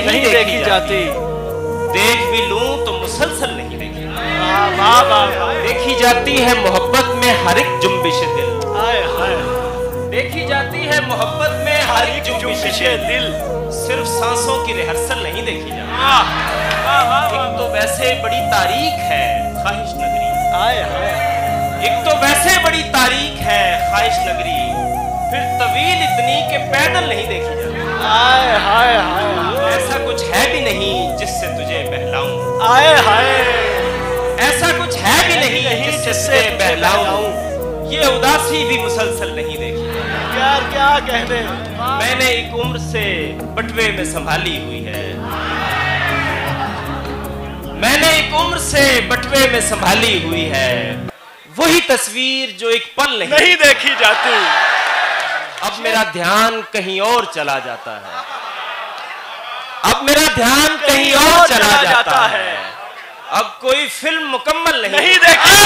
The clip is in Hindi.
नहीं देखी जाती, देख भी लूं तो मुसलसल नहीं देखी जाती। देखी जाती है मोहब्बत में हर एक जुम्बिश दिल, देखी जाती है मोहब्बत में हर एक जुम्बिश दिल, सिर्फ सांसों की रिहर्सल नहीं देखी जाती। एक तो वैसे बड़ी तारीख है ख्वाहिश नगरी, एक तो वैसे बड़ी तारीख है ख्वाहिश नगरी, फिर तवील इतनी के पैदल नहीं देखी जाती। ऐसा कुछ है भी नहीं जिससे तुझे बहलाऊं, ऐसा कुछ है भी नहीं जिससे तुझे बहलाऊं, ये उदासी भी मुसलसल नहीं देखी जाती। यार क्या कहने, मैंने एक उम्र से बटवे में संभाली हुई है, मैंने एक उम्र से बटवे में संभाली हुई है, वही तस्वीर जो एक पल नहीं देखी जाती। अब मेरा ध्यान कहीं और चला जाता है, अब मेरा ध्यान कहीं और चला जाता है, अब कोई फिल्म मुकम्मल नहीं देखी